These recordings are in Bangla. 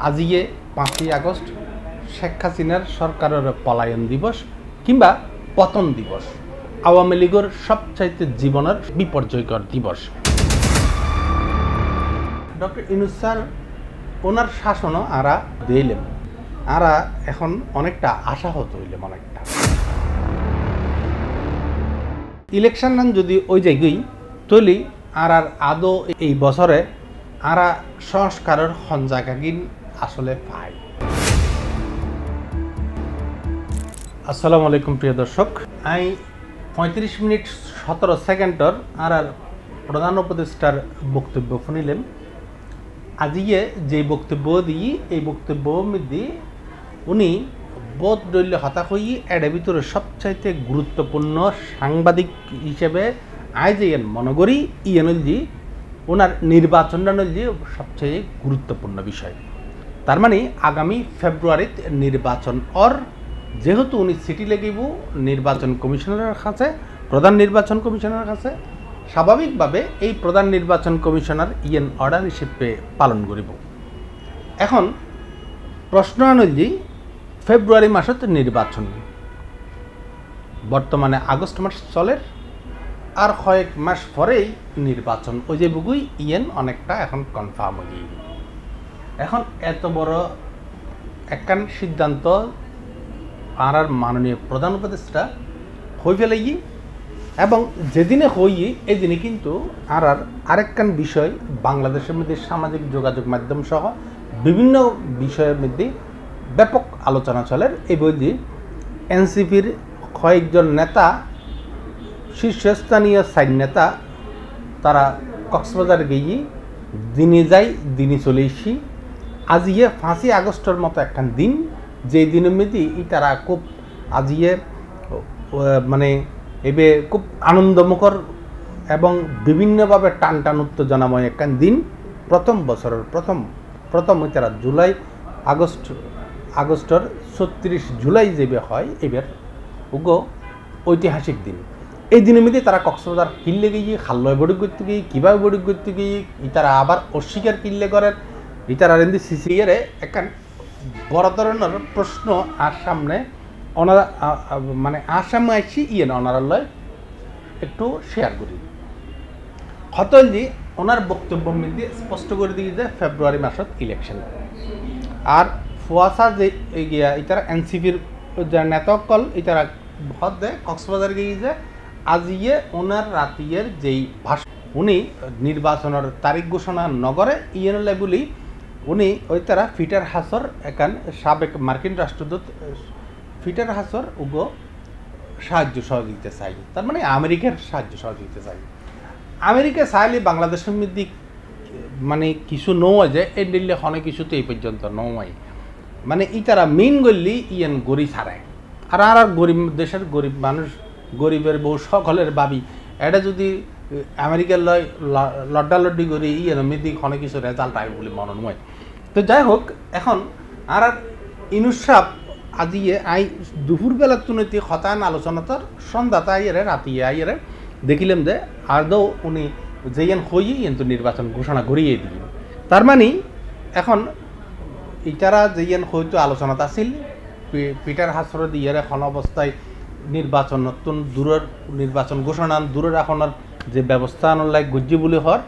আজিয়ে 5ই আগস্ট শেখ হাসিনার সরকারের পলায়ন দিবস কিংবা পতন দিবস, আওয়ামী লীগের সবচাইতে জীবনের বিপর্যয়কর দিবস। ডক্টর ইউনূস স্যার ওনার শাসনও আরা দিলেন, আরা এখন অনেকটা আশাহত হইলাম। অনেকটা ইলেকশন নান যদি ওই জায়গায় তৈলি আর আদৌ এই বছরে আরা সংস্কারের হঞ্জাকাগিন আসলে পাই। আসসালামু আলাইকুম প্রিয় দর্শক, আমি 35 মিনিট 17 সেকেন্ডর আর প্রধান উপদেষ্টার বক্তব্য শুনিলাম। আজিয়ে যে বক্তব্য দিই এই বক্তব্য মধ্যে উনি বোধ দলীয় হতাশ হয়ে এর ভিতরে সবচাইতে গুরুত্বপূর্ণ সাংবাদিক হিসেবে আজ ইয়েন মনে করি ইয়েনজি ওনার নির্বাচনটা নলজি সবচেয়ে গুরুত্বপূর্ণ বিষয়। তার মানে আগামী ফেব্রুয়ারিত নির্বাচন ওর যেহেতু উনি চিঠি লিখিব নির্বাচন কমিশনারের কাছে, প্রধান নির্বাচন কমিশনারের কাছে, স্বাভাবিকভাবে এই প্রধান নির্বাচন কমিশনার ইয়েন অর্ডার হিসেবে পালন করিব। এখন প্রশ্ন আনলজি ফেব্রুয়ারি মাসত নির্বাচন, বর্তমানে আগস্ট মাস চলে, আর কয়েক মাস পরেই নির্বাচন। ওই যে বুগুই ইয়েন অনেকটা এখন কনফার্ম হয়ে গিয়ে। এখন এত বড় একখান সিদ্ধান্ত আর মাননীয় প্রধান উপদেষ্টা হয়ে ফেলেই, এবং যেদিনে হই এই দিনে কিন্তু আরেকখান বিষয় বাংলাদেশের মধ্যে সামাজিক যোগাযোগ মাধ্যম সহ বিভিন্ন বিষয়ের মধ্যে ব্যাপক আলোচনা চলে। এই বই এনসিপির কয়েকজন নেতা, শীর্ষস্থানীয় সাইন নেতা, তারা কক্সবাজার গিয়ে দিনে যাই দিনে চলে এসি। আজিয়ে 5ই আগস্টের মতো একখান দিন, যে দিনের মধ্যে তারা খুব আজিয়ে মানে এবে খুব আনন্দমুখর এবং বিভিন্নভাবে টান টান উত্তেজনাময় একখান দিন। প্রথম বছরের প্রথম তারা আগস্টের 36 জুলাই যেবে হয় এবার উগো ঐতিহাসিক দিন। এই দিনের মধ্যে তারা কক্সবাজার কিনলে গিয়ে খাল্লয় বড়ি করতে গিয়ে কীভাবে বড়ি করতে গিয়ে তারা আবার অস্বীকার কিনলে করেন। তারা রেন্দি সিসিয়ারে একখান বড় ধরনের প্রশ্ন আর সামনে ওনারা মানে আসামে আসছি ইয়েন ওনারালয় একটু শেয়ার করি। হতলজি ওনার বক্তব্য মধ্যে স্পষ্ট করে দিয়ে যে ফেব্রুয়ারি মাসত ইলেকশন, আর ফুয়াশা যে গিয়া ইতারা এনসিপির যারা নেতাকল ইতারা ভর দেয় কক্সবাজার গিয়ে যে আজিয়ে ওনার রাতিয়ের যেই ভাষণ উনি নির্বাচনের তারিখ ঘোষণা নগরে ইয়েনলে বলি উনি ওই তারা পিটার হাসর একান সাবেক মার্কিন রাষ্ট্রদূত পিটার হাসর উগো সাহায্য সহযোগিতা চাই। তার মানে আমেরিকার সাহায্য সহযোগিতা চাই। আমেরিকা চাইলে বাংলাদেশের মধ্যে মানে কিছু নয় যে এই দিল্লি অনেক কিছু তো এই পর্যন্ত নয়, মানে তারা মেইন গল্লি ইয়েন গড়ি ছাড়ায়। আর গরিব দেশের গরিব মানুষ, গরিবের বউ সকলের বাবি, এটা যদি আমেরিকার লয় লড্ডালড্ডি করি ইয়েন মেদি অনেক কিছু রেজাল্ট আয় বলে মনে নয়। তো যাই হোক, এখন আর ইউনূস সাহেব আজিয়ে আই দুপুরবেলার তুলনাতে হতায়ন আলোচনাতার সন্ধ্যাতে আইয়ারে রাতিয়ে আইয়ারে দেখিলাম যে আদৌ উনি যেন হই কিন্তু নির্বাচন ঘোষণা করিয়ে দিলেন। তার মানে এখন ইটারা যেন হয়তো আলোচনাতে আসিল পিটার হাসর দিয়ে এখন অবস্থায় নির্বাচন নতুন দূরের নির্বাচন ঘোষণা দূরে রাখানোর যে ব্যবস্থা আনার লাগে গজ্জি বলে হর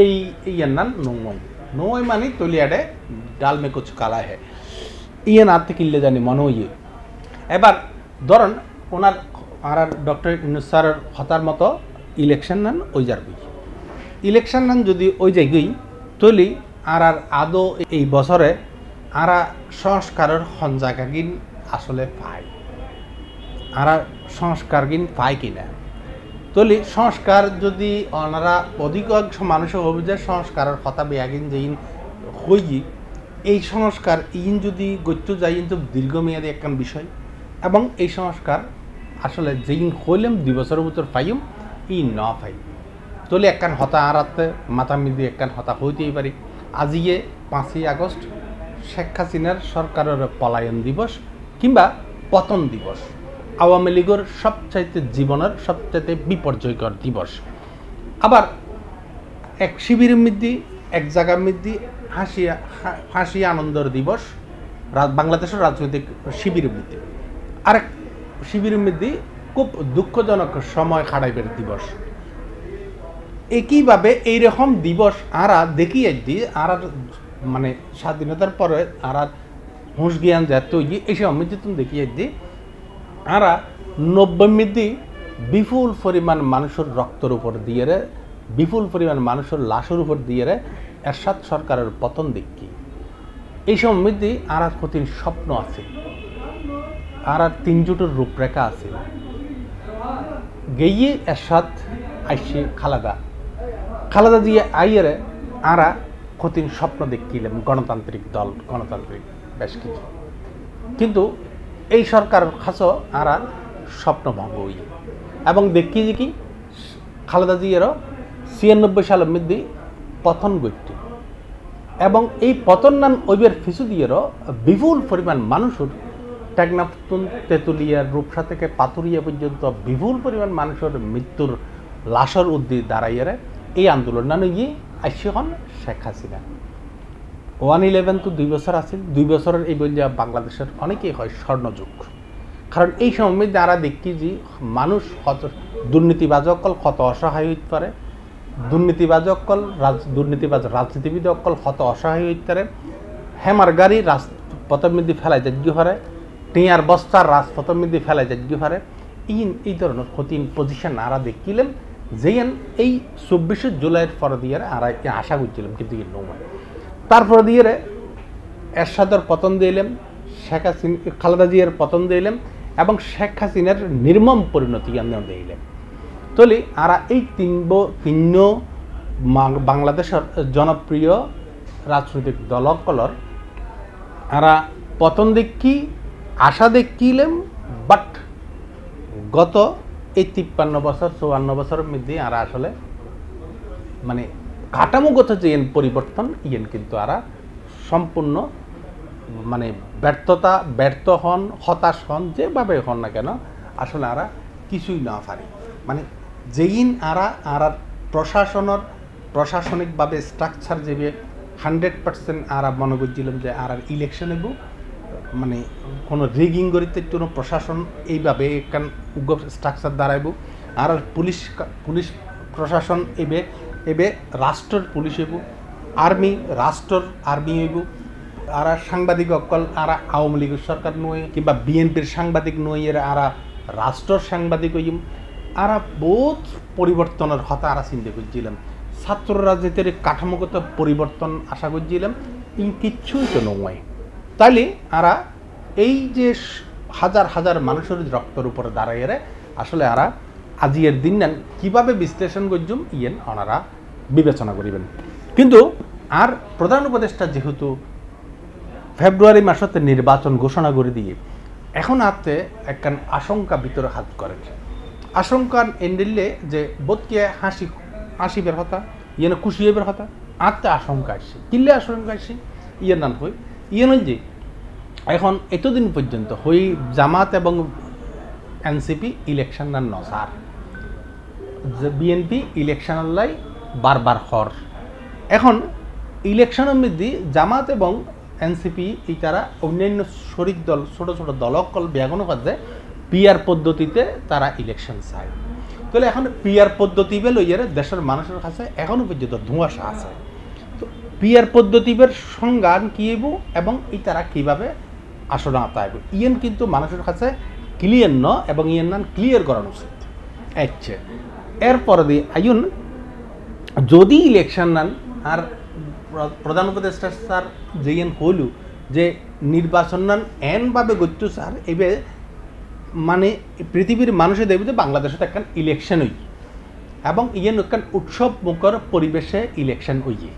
এই ইয়ার নাম নৌয় মানে তলিয়াডে ডাল মে কুছ কালা হে ইয়েন আর থেকে কিনলে জানি মনে হইয়ে। এবার ধরেন ওনার আর ডক্টর ইউনূস স্যারের হতার মতো ইলেকশন নান ওই যার বই ইলেকশন নান যদি ওই জায়গায় তৈলি আর আদৌ এই বছরে আর সংস্কারের হঞ্জাকাগিন আসলে পায়, আর সংস্কারগিন পায় কিনা। তলি সংস্কার যদি ওনারা অধিকাংশ মানুষ হবে যে সংস্কারের কথা বেয়াগিন যেইন হই, এই সংস্কার ইন যদি গত্য যাই কিন্তু দীর্ঘমেয়াদী একখান বিষয়, এবং এই সংস্কার আসলে যেইন হইলাম 2 বছরের ভিতর পাইম ই ন পাই তলি একখান হতা আরাতে মাথা মিদি একখান হতা হইতেই পারি। আজিয়ে 5ই আগস্ট শেখ হাসিনার সরকারের পলায়ন দিবস কিংবা পতন দিবস, আওয়ামী লীগের সবচাইতে জীবনের সবচাইতে বিপর্যয়কর দিবস। আবার এক শিবিরের মধ্যে এক জায়গার মধ্যে হাসি আনন্দর দিবস বাংলাদেশের রাজনৈতিক শিবিরের মধ্যে, আরেক শিবিরের মধ্যে খুব দুঃখজনক সময় খাড়াইবের দিবস। একইভাবে এইরকম দিবস আরা দেখিয়ে দিই আর মানে স্বাধীনতার পরে আর হুঁশ জ্ঞান যা তৈরি এইসব মধ্যে তুমি দেখিয়ে দিই আরা 90 মধ্যে বিপুল পরিমাণ মানুষের রক্তের উপর দিয়ে বিপুল পরিমাণ মানুষের লাশের উপর দিয়ে এরশাদ সরকারের পতন দেখি এইসব মধ্যে আর কঠিন স্বপ্ন আছে, আর 3 জোটের রূপরেখা আছে। গিয়ে এরশাদ আইসে খালেদা দিয়ে আইয়ারে আরা কঠিন স্বপ্ন দেখিলাম গণতান্ত্রিক দল, গণতান্ত্রিক বেশ কিছু, কিন্তু এই সরকার খাসো আরা স্বপ্ন ভঙ্গ হই এবং দেখি যে কি খালেদা জিয়ারও 96 সালের মধ্যে পতন ঘটে এবং এই পতন নান ওইবের ফিসু দিয়েরও বিপুল পরিমাণ মানুষের টেকনাফ তেঁতুলিয়ার রূপসা থেকে পাতুরিয়া পর্যন্ত বিপুল পরিমাণ মানুষের মৃত্যুর লাশের উদ্দি দাঁড়াইয়ারে এই আন্দোলন না গিয়ে আসছে হন শেখ হাসিনা। 1/11 তো 2 বছর আছে, 2 বছরের এই বললে বাংলাদেশের অনেকেই হয় স্বর্ণযুগ, কারণ এই সময় যারা দেখি যে মানুষ দুর্নীতিবাজ অকল কত অসহায় হইতে পারে, দুর্নীতিবাজ রাজনীতিবিদ অকল কত অসহায় হইতে পারে, হেমার গাড়ি রাজপথের মধ্যে ফেলাই যাজ্ঞ পারে, টিয়ার বস্তার রাজপথের মধ্যে ফেলাই যাজ্ঞ পারে, এই ধরনের কঠিন পজিশন আরা দেখিলাম যেন এই 24 জুলাইয়ের পর দিয়ে আর আশা করছিলাম, কিন্তু নয়। তারপরে দিয়ে এরশাদের পতন দিলাম, শেখ হাসিনা খালেদা জিয়ার পতন দিলাম এবং শেখ হাসিনার নির্মম পরিণতি আমরা দিলাম। তলে আর এই তিন বাংলাদেশের জনপ্রিয় রাজনৈতিক দলকলর আরা পতন দেখি আশা দেখিলাম, বাট গত এই 53 বছর 54 বছরের মধ্যে আর আসলে মানে কাঠামোগত যে পরিবর্তন কিন্তু আর সম্পূর্ণ মানে ব্যর্থ হন, হতাশ হন, যেভাবে হন না কেন আসলে আর কিছুই না পারি। মানে যেইন আর প্রশাসনিকভাবে স্ট্রাকচার যেবে 100% আর মনে করছিলাম যে আর ইলেকশন হইব, মানে কোনো রিগিং করিতে কোনো প্রশাসন এইভাবে একখান স্ট্রাকচার দাঁড়াইব, আর পুলিশ প্রশাসন এবে রাষ্ট্রের পুলিশ হইব, রাষ্ট্রের আর্মি হইব, আর সাংবাদিক অকল আর আওয়ামী লীগের সরকার নয় কিংবা বিএনপির সাংবাদিক নয়, আর রাষ্ট্রের সাংবাদিক হইম, আর বহুত পরিবর্তনের কথা আর চিন্তা করছিলাম। ছাত্র রাজনীতির কাঠামোগত পরিবর্তন আশা করছিলাম, কিচ্ছুই তো নয়। তাইলে আরা এই যে হাজার হাজার মানুষের রক্তের উপরে দাঁড়াইয়ে আসলে আরা আজিয়ের দিন নেন কীভাবে বিশ্লেষণ করছুম ওনারা বিবেচনা করিবেন। কিন্তু আর প্রধান উপদেষ্টা যেহেতু ফেব্রুয়ারি মাসতে নির্বাচন ঘোষণা করে দিয়ে এখন আতে একখান আশঙ্কা ভিতরে হাত করে, আশঙ্কা এন্ডিলে যে বোধকে হাসিবের কথা খুশি হইবের কথা আত্মে আশঙ্কা আসছে, কিনলে আশঙ্কা আসছে নান হই যে এখন এতদিন পর্যন্ত হই জামাত এবং এনসিপি ইলেকশন না নসার, বিএনপি ইলেকশনের লাই বারবার হর। এখন ইলেকশনের মধ্যে জামাত এবং এনসিপি এই তারা অন্যান্য শরিক দল ছোট ছোট দলকল ব্যাগন কাজে পিআর পদ্ধতিতে তারা ইলেকশন চায়। তাহলে এখন পিআর পদ্ধতি লইয়ারে দেশের মানুষের কাছে এখনো পর্যন্ত ধোঁয়াশা আছে। তো পিআর পদ্ধতির সংজ্ঞান কী হইব এবং এই তারা কীভাবে আসলে আতাইব কিন্তু মানুষের কাছে ক্লিয়ার ন এবং নান ক্লিয়ার করানো উচিত। আচ্ছা, এরপরে দিয়ে আইন যদি ইলেকশন নান আর প্রধান উপদেষ্টা স্যার যেন হইল যে নির্বাচন নান এনভাবে গত্য স্যার এবার মানে পৃথিবীর মানুষে দেখবে যে বাংলাদেশে একখান ইলেকশন হই এবং একখান উৎসব মুখর পরিবেশে ইলেকশন হইয়ে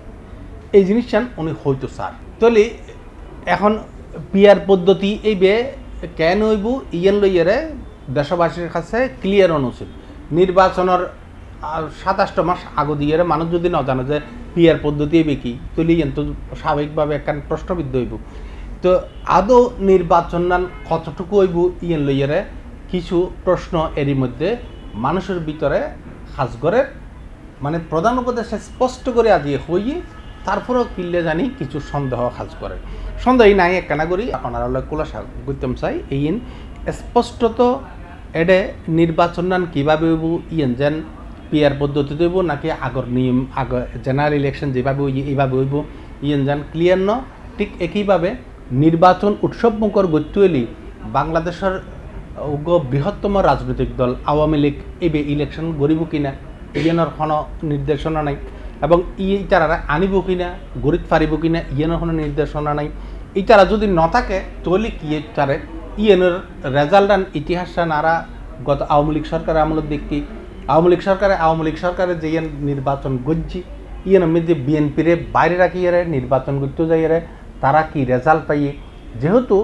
এই জিনিসটা উনি হইতো স্যার। তাহলে এখন পিআর পদ্ধতি এই বে কেন হইব লইয়ারে দেশবাসীর কাছে ক্লিয়ার অনুচিত। নির্বাচনের 27 মাস আগে দিয়ে মানুষ যদি না জানে যে পিআর পদ্ধতি এবে কি, তাহলে তো স্বাভাবিকভাবে একখান প্রশ্নবিদ্ধ হইব। তো আদৌ নির্বাচন নান কতটুকু হইব লইয়ারে কিছু প্রশ্ন এরই মধ্যে মানুষের ভিতরে কাজ করে। মানে প্রধান উপদেষ্টা স্পষ্ট করে আজি হইয়ে তারপরেও কিনলে জানি কিছু সন্দেহ কাজ করে সন্দেহই নাই একখানা করি আপনারা খোলাসা করতাম চাই এই স্পষ্টত এডে নির্বাচন নান কীভাবে হইব ইয়েন যেন পিয়ার পদ্ধতিতে হইব নাকি আগর নিয়ম জেনারেল ইলেকশন যেভাবে এইভাবে হইব ইয়েন যেন ক্লিয়ার ন ঠিক একইভাবে নির্বাচন উৎসবমুখর গতি হইলে বাংলাদেশের বৃহত্তম রাজনৈতিক দল আওয়ামী লীগ এবে ইলেকশন গড়িব কিনা ইয়েনের কোনো নির্দেশনা নাই এবং ইতারা আনিব কিনা গড়িত পারিব কিনা ইয়েনের কোনো নির্দেশনা নাই ইতারা যদি ন থাকে তাহলে কি তারে ইয়েনের রেজাল্ট ইতিহাস নারা গত আওয়ামী লীগ সরকারের আমলের দেখি আওয়ামী লীগ সরকারের যে নির্বাচন গজ্জি ইয়েন মধ্যে বিএনপিরে বাইরে রাখিয়ে নির্বাচন করতে যাইয়ে তারা কি রেজাল্ট পাইয়ে যেহেতু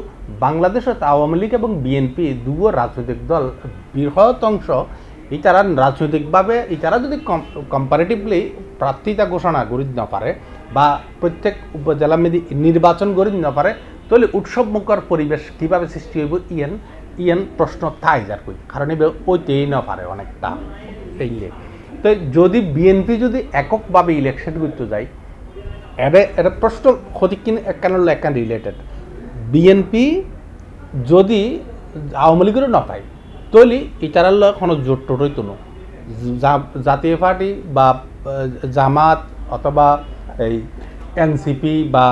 বাংলাদেশত আওয়ামী লীগ এবং বিএনপি দুটো রাজনৈতিক দল বৃহৎ অংশ ইতারা রাজনৈতিকভাবে ইতারা যদি কম্পারেটিভলি প্রার্থিতা ঘোষণা করি না পারে বা প্রত্যেক উপজেলা মেদি নির্বাচন করি না পারে তাহলে উৎসবমুখর পরিবেশ কীভাবে সৃষ্টি হইব ইয়েন প্রশ্ন থাই যার কই কারণ এবার ওইতেই না পারে অনেকটা এইলে তো যদি বিএনপি যদি এককভাবে ইলেকশন করতে যায় এটা প্রশ্ন ক্ষতি কিনে একখান রিলেটেড বিএনপি যদি আওয়ামী লীগেরও না পায় তাহলে ইতারার কোনো জোট টোট হইতো না জাতীয় পার্টি বা জামাত অথবা এই এনসিপি বা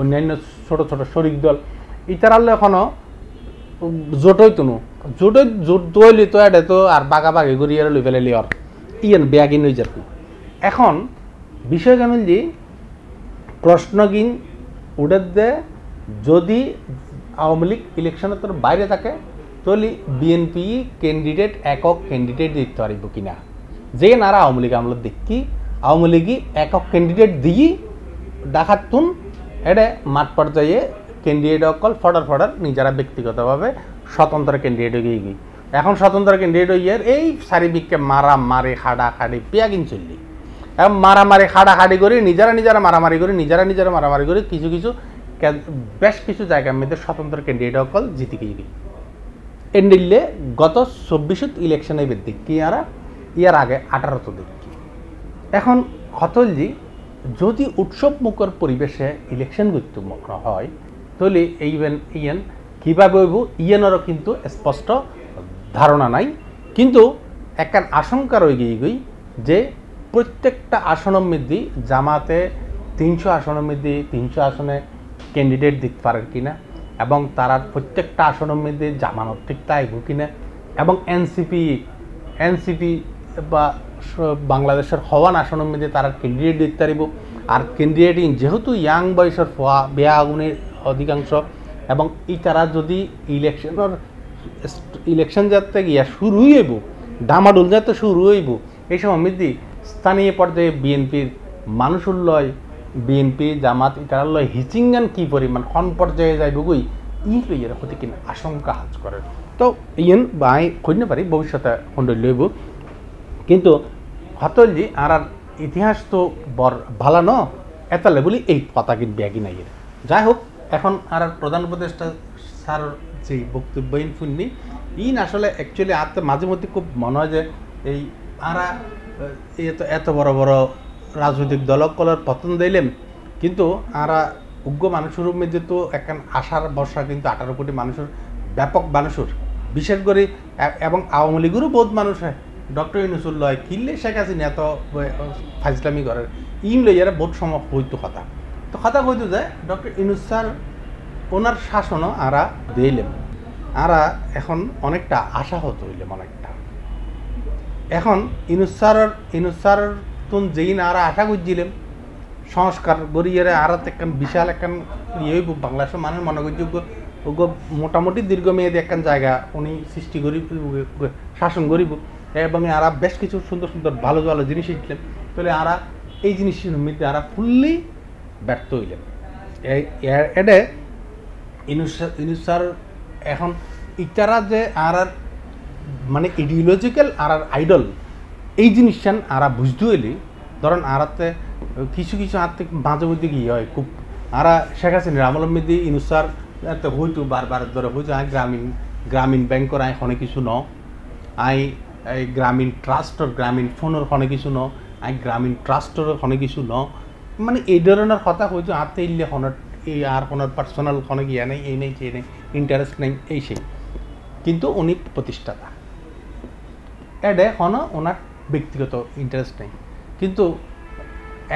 অন্যান্য ছোট ছোট শরিক দল ইতারার কোনো জোট হইতো না জোট দইলি তো এটা তো আর বাগাবাগি করি আর লই ফেলে আর ইয়েন বেয়াগিন হয়ে যাবে এখন বিষয় কেমন যে প্রশ্নগিন উঠে দে যদি আওয়ামী লীগ ইলেকশনের তোর বাইরে থাকে তাহলে বিএনপি ক্যান্ডিডেট একক ক্যান্ডিডেট দিতে পারিব কিনা যে নারা আওয়ামী লীগ আমরা দেখি আওয়ামী লীগই একক ক্যান্ডিডেট দিই ডাকাতুন এটা মাঠ পর্যায়ে ক্যান্ডিডেট অকল ফডার নিজেরা ব্যক্তিগতভাবে স্বতন্ত্র ক্যান্ডিডেট হয়ে গিয়ে এখন স্বতন্ত্র ক্যান্ডিডেট হইয়ার এই চারিদিককে মারামারি খাড়াখাড়ি পেয়াগিন চললি এবং মারামারি খাড়াখাড়ি করে নিজেরা মারামারি করে কিছু বেশ কিছু জায়গার মধ্যে স্বতন্ত্র ক্যান্ডিডেট অকল জিতে গিয়ে এন্ডিলে গত 24 ইলেকশনে দেখি ইয়ার আগে 18 দেখি এখন হতলজি যদি উৎসবমুখর পরিবেশে ইলেকশন করতে হয় তাহলে ইয়েন কীভাবে হইব ইয়েনেরও কিন্তু স্পষ্ট ধারণা নাই কিন্তু একখান আশঙ্কা রয়ে গিয়ে যে প্রত্যেকটা আসনের মধ্যে জামাতে 300 আসনের মধ্যে 300 আসনে ক্যান্ডিডেট দিতে পারেন কিনা এবং তারা প্রত্যেকটা আসনের মধ্যে জামানত ঠিক তাইব কিনা এবং এনসিপি বা বাংলাদেশের হওয়ান আসনের মধ্যে তারা ক্যান্ডিডেট দিতে পারিব আর ক্যান্ডিডেট যেহেতু ইয়াং বয়সের বেয়া আগুনের অধিকাংশ এবং তারা যদি ইলেকশন যাতে গিয়া শুরু হইব ডামাডুল যাতে শুরু হইব এই সময় মধ্যে স্থানীয় পর্যায়ে বিএনপির মানুষের লয় বিএনপি জামাত ইতার লয় হিচিঙ্গান কী পরিমাণ কোন পর্যায়ে যাইব গই লইয়ের প্রতি কিনা আশঙ্কা হাজ করে তো ইয়েন বাই কইতে পারি ভবিষ্যতে খন্ডই লইব কিন্তু হতলজি আর ইতিহাস তো বর ভালো ন এতালে বলি এই কথা কিন্তু ব্যাগি নাই যাই হোক এখন আর প্রধান উপদেষ্টা স্যার যে বক্তব্য শুননি আসলে অ্যাকচুয়ালি আর মাঝে মধ্যে খুব মনে হয় যে এই আরা এত বড় বড় রাজনৈতিক দলকলের পতন দিলেন কিন্তু আরা উগ্র মানুষের মধ্যে তো এখন আশার বর্ষা কিন্তু 18 কোটি মানুষের ব্যাপক মানুষের বিশেষ করে এবং আওয়ামী লীগেরও বহুত মানুষ হয় ডক্টর ইউনূসুল লয় কিনলে শেখ হাসিনা এত ফাজলামি করার লইয়ারা বহুত সময় হইতো কথা কইতো যে ডক্টর ইউনূস স্যার ওনার শাসনও আরা দিলেন আরা এখন অনেকটা আশাহত হইলেন অনেকটা এখন ইউনূস স্যার তুন যেই না আরা আশা করছিলেন সংস্কার গড়িয়ে আর একখান বিশাল একখান হইব বাংলাদেশের মানুষ মনে করছে মোটামুটি দীর্ঘমেয়াদী একখান জায়গা উনি সৃষ্টি করি শাসন করিব এবং আরা বেশ কিছু সুন্দর সুন্দর ভালো ভালো জিনিস শিখলেন তাহলে আরা এই জিনিসের মধ্যে আরা ফুললি ব্যর্থ হইলেন এটা ইউনূস স্যার এখন ইতারা যে আর মানে ইডিওলজিক্যাল আর আইডল এই জিনিসটা আরা বুঝতে হইলি ধরেন আরাতে কিছু আর্থিক মাঝে মধ্যে কি হয় খুব আরা শেখ হাসিনার আমলের মধ্যে ইউনূস স্যার হইতো বারবার ধরে হইতো গ্রামীণ ব্যাংকর অনেক কিছু ন গ্রামীণ ট্রাস্টর গ্রামীণ ফোনের অনেক কিছু ন গ্রামীণ ট্রাস্টর অনেক কিছু ন মানে এই ধরনের কথা হয়তো হাতে ইল্লে হনের এই আর কোনো পার্সোনাল কোনো গিয়া নেই এই নেই সেই নেই ইন্টারেস্ট নেই এই সেই কিন্তু উনি প্রতিষ্ঠাতা এডে কোনো ওনার ব্যক্তিগত ইন্টারেস্ট নেই কিন্তু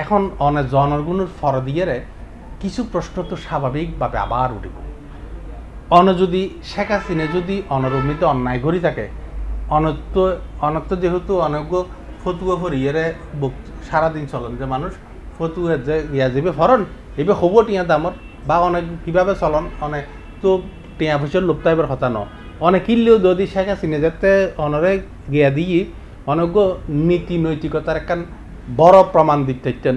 এখন অনেক জনগণের ফর দিয়ে কিছু প্রশ্ন তো স্বাভাবিকভাবে আবার উঠিব যদি শেখ হাসিনা যদি অনরমিত অন্যায় করি থাকে অনত্য যেহেতু অনেক ফতুয়া ফরিয়ে সারাদিন চলন যে মানুষ ফতুয়া যে ইয়া যাবে ফরন এবে হব টিয়া দামর বা অনেক কীভাবে চলন অনেক তো টিয়া পয়সার লোপটাইবার কথা ন অনেক কিনলেও যদি শেখ হাসিনা যাতে অনরে গিয়া দিয়ে অনেক নীতি নৈতিকতার একখান বড় প্রমাণ দিতেন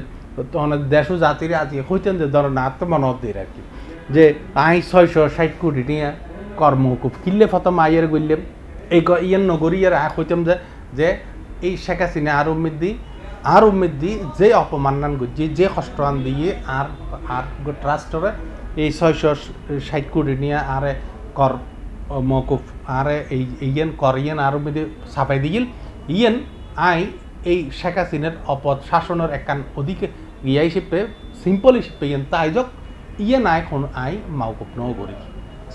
অনেক দেশ ও জাতির আজি হইতেন যে ধরেন আত্মমানব দিয়ে আর কি যে 660 কোটি নিয়ে কর্মকুপ কিনলে ফতম আইয়ের গইলেম এই ইয়ান নগরীর হইতাম যে এই শেখ হাসিনা আর উম্মেদ দি যে অপমাননান গজি যে কষ্টরান দিয়ে আর ট্রাস্টরে এই 660 কোটি নিয়ে আরে কর মকুফ আরে এই ইয়ান কর ইয়ান আর উম্মেদে ছাপাই দিল ইয়ান এই শেখ হাসিনার শাসনের একখান অধিক ইয়া হিসেবে সিম্পল হিসেবে ইয়ান তাই যক ইয়ান মৌকুফ নও করি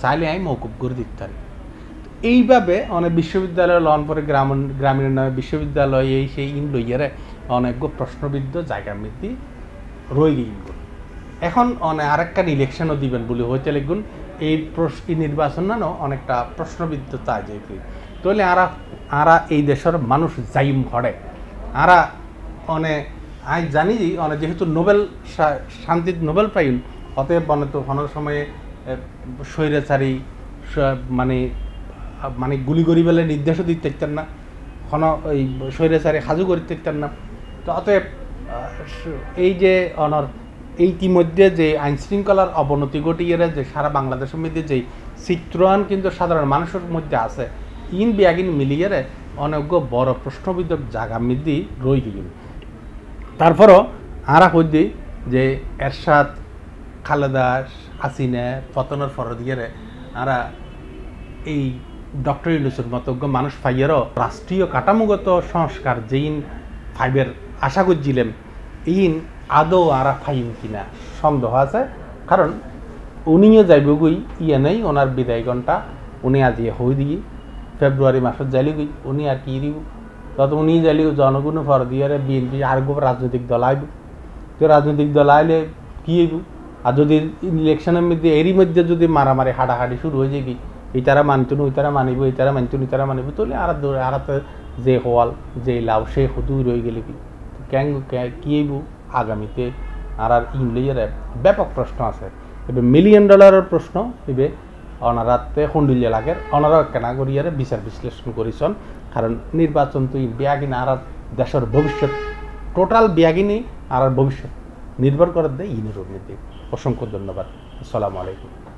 চাইলে মৌকুফ করে দিতে পারি এইভাবে অনেক বিশ্ববিদ্যালয় লন পরে গ্রামীণ নামে বিশ্ববিদ্যালয় এই সেই ইন লইয়ারে অনেক প্রশ্নবিদ্ধ জায়গা মধ্যে রয়ে গিয়ে এখন অনেক আরেকখান ইলেকশনও দিবেন বলে হইতে লিখুন এই নির্বাচন না অনেকটা প্রশ্নবিদ্ধ চাই যে তাহলে আরা এই দেশের মানুষ যাইম ঘরে আরা অনেক জানি যে অনেক যেহেতু নোবেল শান্তির নোবেল পাইন অতএব মানে তো কোনো সময়ে স্বৈরাচারী মানে গুলি করি বেলে নির্দেশও দিতে চান না কোনো ওই স্বৈরাচারী সাজু করতে চান না তো অতএব এই যে এই ইতিমধ্যে যে আইন শৃঙ্খলার অবনতি ঘটিয়ে যে সারা বাংলাদেশের মধ্যে যে চিত্রায়ন কিন্তু সাধারণ মানুষের মধ্যে আছে ইন বিয়াগিন মিলিয়ে অনেক বড় প্রশ্নবিদ্ধ জায়গা মধ্যে রয়ে গেল তারপরও আরা হইতে যে এরশাদ খালেদা হাসিনা পতনের ফর দিয়ে আরা এই ডক্টর ইউনূসের মতো মানুষ ফাইয়েরও রাষ্ট্রীয় কাঠামোগত সংস্কার যেইন ফাইবের আশা করছিলেন ইন আদৌ আরা ফাইন কিনা সন্দেহ আছে কারণ উনিও যাইব গই ইয়ে নেই ওনার বিদায় ঘণ্টা উনি আজি হই দিয়ে ফেব্রুয়ারি মাসত যাইলি গই উনি আর কি দিব তত উনি যাইলি জনগণ ফর দিয়ে বিএনপি আর রাজনৈতিক দল আইব তো রাজনৈতিক দল আইলে কি হইব আর যদি ইলেকশনের মধ্যে এরই মধ্যে যদি মারামারি হাডাহাডি শুরু হয়ে যায় এই তারা মানতুন ওই তারা মানিব এই তারা মানতুন ওই তারা মানিব তাহলে আর যে হওয়াল যে লাভ সে হতুই রয়ে গেলে কি কি হইব আগামীতে আর ইংলিশের ব্যাপক প্রশ্ন আছে এবার $1 মিলিয়ন প্রশ্ন এবে অনারাতে হন্ডিলিয়া লাগে অনারা কেনা করিয়ারে বিচার বিশ্লেষণ করেছেন কারণ নির্বাচন তো বিয়াগিন আর দেশের ভবিষ্যৎ টোটাল বিয়াগিনী আর ভবিষ্যৎ নির্ভর করে দেয় ইনের মধ্যে অসংখ্য ধন্যবাদ আসসালামু আলাইকুম